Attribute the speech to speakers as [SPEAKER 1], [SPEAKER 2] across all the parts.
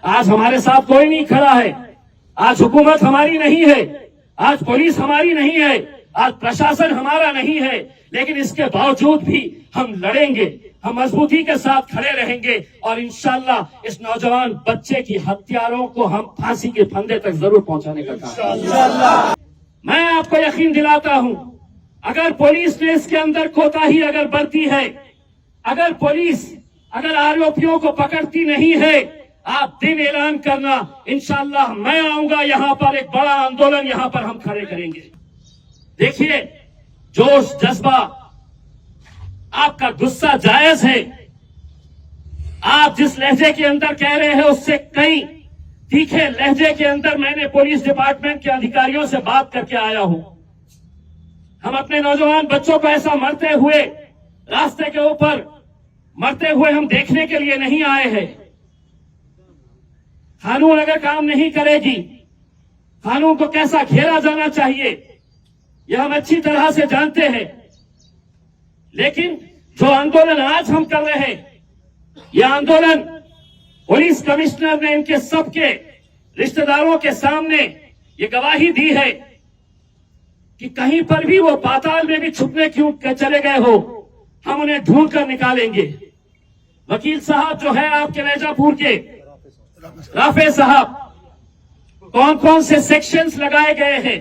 [SPEAKER 1] आज हमारे साथ कोई नहीं खड़ा है। आज हुकूमत हमारी नहीं है, आज पुलिस हमारी नहीं है, आज प्रशासन हमारा नहीं है, लेकिन इसके बावजूद भी हम लड़ेंगे, हम मजबूती के साथ खड़े रहेंगे और इंशाल्लाह इस नौजवान बच्चे की हत्यारों को हम फांसी के फंदे तक जरूर पहुंचाने का काम। मैं आपको यकीन दिलाता हूं, अगर पुलिस ने इसके अंदर कोताही अगर बरती है, अगर पुलिस अगर आरोपियों को पकड़ती नहीं है, आप दिन ऐलान करना, इंशाल्लाह मैं आऊंगा यहां पर, एक बड़ा आंदोलन यहां पर हम खड़े करेंगे। देखिए, जोश जज्बा, आपका गुस्सा जायज है। आप जिस लहजे के अंदर कह रहे हैं उससे कई तीखे लहजे के अंदर मैंने पुलिस डिपार्टमेंट के अधिकारियों से बात करके आया हूं। हम अपने नौजवान बच्चों को ऐसा मरते हुए रास्ते के ऊपर मरते हुए हम देखने के लिए नहीं आए हैं। कानून अगर काम नहीं करेगी, कानून को कैसा घेरा जाना चाहिए यह हम अच्छी तरह से जानते हैं, लेकिन जो आंदोलन आज हम कर रहे हैं, यह आंदोलन पुलिस कमिश्नर ने इनके सबके रिश्तेदारों के सामने ये गवाही दी है कि कहीं पर भी वो पाताल में भी छुपने क्यों चले गए हो, हम उन्हें ढूंढ कर निकालेंगे। वकील साहब जो है आपके नैजापुर के, राफे साहब, कौन कौन से सेक्शंस लगाए गए हैं?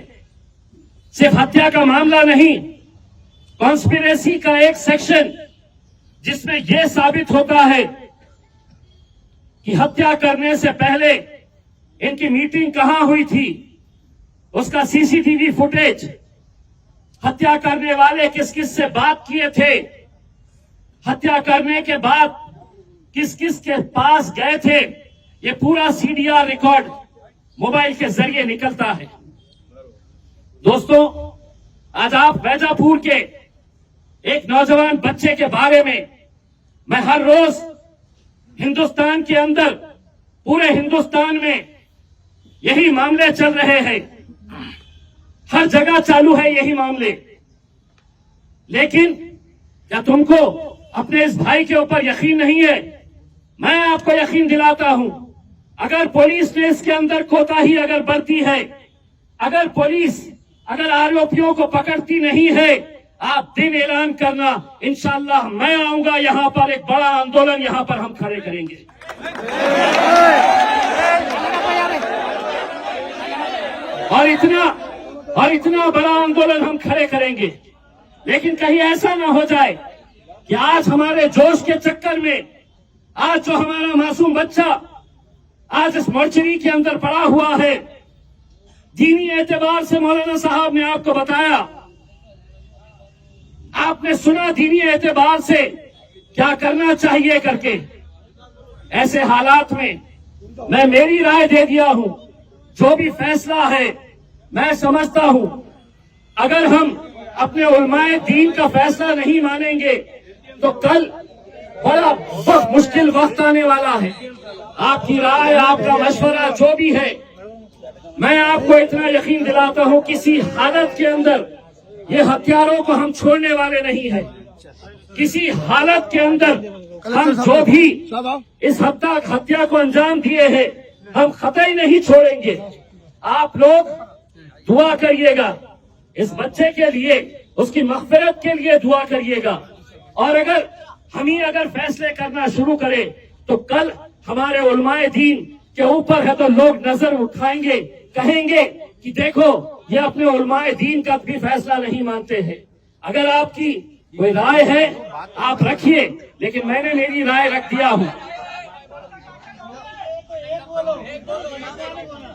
[SPEAKER 1] सिर्फ हत्या का मामला नहीं, कॉन्स्पिरेसी का एक सेक्शन जिसमें यह साबित होता है कि हत्या करने से पहले इनकी मीटिंग कहां हुई थी, उसका सीसीटीवी फुटेज, हत्या करने वाले किस किस से बात किए थे, हत्या करने के बाद किस किस के पास गए थे, ये पूरा सीडीआर रिकॉर्ड मोबाइल के जरिए निकलता है। दोस्तों, आज आप वैजापुर के एक नौजवान बच्चे के बारे में मैं हर रोज हिंदुस्तान के अंदर, पूरे हिंदुस्तान में यही मामले चल रहे हैं, हर जगह चालू है यही मामले। लेकिन क्या तुमको अपने इस भाई के ऊपर यकीन नहीं है? मैं आपको यकीन दिलाता हूं, अगर पुलिस ने इसके अंदर कोताही अगर बरती है, अगर पुलिस अगर आरोपियों को पकड़ती नहीं है, आप दिन ऐलान करना, इंशाल्लाह मैं आऊंगा यहां पर, एक बड़ा आंदोलन यहां पर हम खड़े करेंगे। और इतना बड़ा आंदोलन हम खड़े करेंगे। लेकिन कहीं ऐसा ना हो जाए कि आज हमारे जोश के चक्कर में आज जो हमारा मासूम बच्चा आज इस मोर्चरी के अंदर पड़ा हुआ है, दीनी एतबार से मौलाना साहब ने आपको बताया, आपने सुना दीनी एतबार से क्या करना चाहिए करके। ऐसे हालात में मैं मेरी राय दे दिया हूं, जो भी फैसला है मैं समझता हूं, अगर हम अपने उलमाए दीन का फैसला नहीं मानेंगे तो कल बड़ा बहुत मुश्किल वक्त आने वाला है। आपकी राय, आपका मशवरा जो भी है, मैं आपको इतना यकीन दिलाता हूं, किसी हालत के अंदर ये हत्यारों को हम छोड़ने वाले नहीं है। किसी हालत के अंदर हम जो भी इस हत्या को अंजाम दिए हैं, हम कतई नहीं छोड़ेंगे। आप लोग दुआ करिएगा इस बच्चे के लिए, उसकी मग़फ़िरत के लिए दुआ करिएगा। और अगर हम ही अगर फैसले करना शुरू करें तो कल हमारे उलमाए दीन के ऊपर है तो लोग नजर उठाएंगे, कहेंगे कि देखो ये अपने उलमाए दीन का भी फैसला नहीं मानते हैं। अगर आपकी कोई राय है आप रखिए, लेकिन मैंने मेरी राय रख दिया हूं।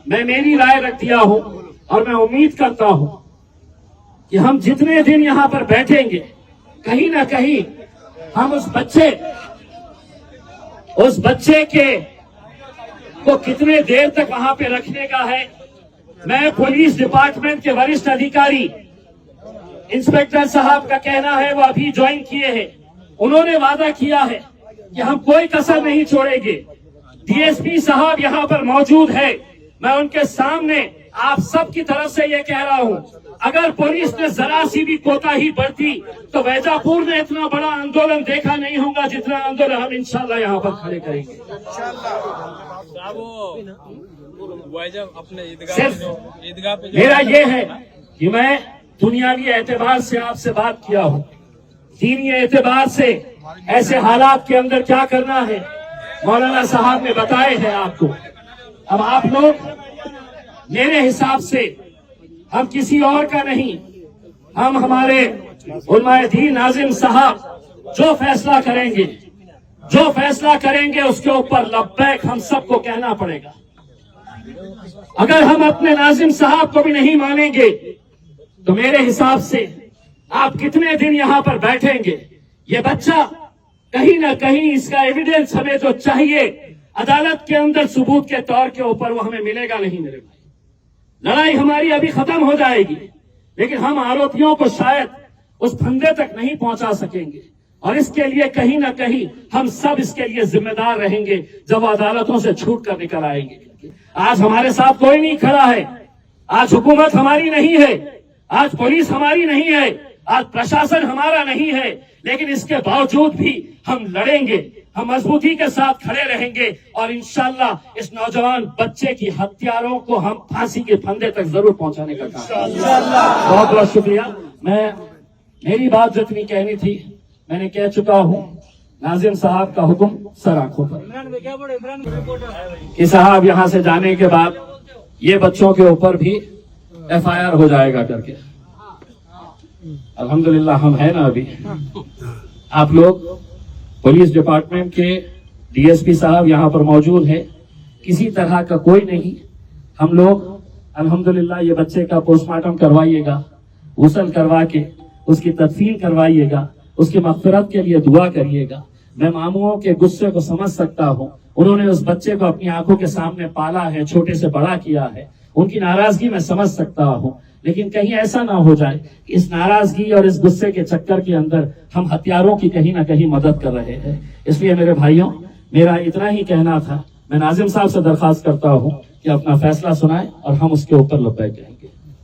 [SPEAKER 1] मैं मेरी राय रख दिया हूं और मैं उम्मीद करता हूं कि हम जितने दिन यहां पर बैठेंगे, कहीं ना कहीं हम उस बच्चे के को कितने देर तक वहां पे रखने का है। मैं पुलिस डिपार्टमेंट के वरिष्ठ अधिकारी इंस्पेक्टर साहब का कहना है, वो अभी ज्वाइन किए हैं, उन्होंने वादा किया है कि हम कोई कसर नहीं छोड़ेंगे। डीएसपी साहब यहां पर मौजूद है, मैं उनके सामने आप सब की तरफ से ये कह रहा हूं, अगर पुलिस ने जरा सी भी कोताही बरती तो वैजापुर ने इतना बड़ा आंदोलन देखा नहीं होगा जितना आंदोलन हम इंशाल्लाह यहाँ पर खड़े करेंगे।
[SPEAKER 2] अपने
[SPEAKER 1] ईदगाह पे मेरा ये है कि मैं दुनियावी एतबार से आपसे बात किया हूँ, दीनी एतबार से ऐसे हालात के अंदर क्या करना है मौलाना साहब ने बताए हैं आपको। अब आप लोग मेरे हिसाब से हम किसी और का नहीं, हम हमारे उलमाए दीन नाजिम साहब जो फैसला करेंगे उसके ऊपर लब्बैक हम सबको कहना पड़ेगा। अगर हम अपने नाजिम साहब को भी नहीं मानेंगे तो मेरे हिसाब से आप कितने दिन यहाँ पर बैठेंगे। ये बच्चा कहीं ना कहीं इसका एविडेंस हमें जो चाहिए अदालत के अंदर सबूत के तौर के ऊपर वो हमें मिलेगा नहीं मेरे भाई। लड़ाई हमारी अभी खत्म हो जाएगी लेकिन हम आरोपियों को शायद उस फंदे तक नहीं पहुंचा सकेंगे और इसके लिए कहीं ना कहीं हम सब इसके लिए जिम्मेदार रहेंगे जब अदालतों से छूट कर निकल आएंगे। आज हमारे साथ कोई नहीं खड़ा है, आज हुकूमत हमारी नहीं है, आज पुलिस हमारी नहीं है, आज प्रशासन हमारा नहीं है, लेकिन इसके बावजूद भी हम लड़ेंगे, हम मजबूती के साथ खड़े रहेंगे और इंशाल्लाह इस नौजवान बच्चे की हत्यारों को हम फांसी के फंदे तक जरूर पहुंचाने का काम। बहुत बहुत शुक्रिया। मेरी बात जितनी कहनी थी मैंने कह चुका हूँ। नाजिम साहब का हुक्म सर आंखों पर कि साहब यहाँ से जाने के बाद ये बच्चों के ऊपर भी FIR हो जाएगा करके। अल्हम्दुलिल्लाह हम है ना अभी। आप लोग पुलिस डिपार्टमेंट के DSP साहब यहाँ पर मौजूद है, किसी तरह का कोई नहीं। हम लोग अल्हम्दुलिल्लाह ये बच्चे का पोस्टमार्टम करवाइएगा, गुस्ल करवा के उसकी तदफीन करवाइएगा, उसकी मग़फ़िरत के लिए दुआ करिएगा। मैं मामूओं के गुस्से को समझ सकता हूँ, उन्होंने उस बच्चे को अपनी आंखों के सामने पाला है, छोटे से बड़ा किया है, उनकी नाराजगी मैं समझ सकता हूँ, लेकिन कहीं ऐसा ना हो जाए कि इस नाराजगी और इस गुस्से के चक्कर के अंदर हम हत्यारों की कहीं ना कहीं मदद कर रहे हैं। इसलिए मेरे भाइयों मेरा इतना ही कहना था। मैं नाजिम साहब से दरख्वास्त करता हूँ कि अपना फैसला सुनाएं और हम उसके ऊपर लब्बैक कहेंगे।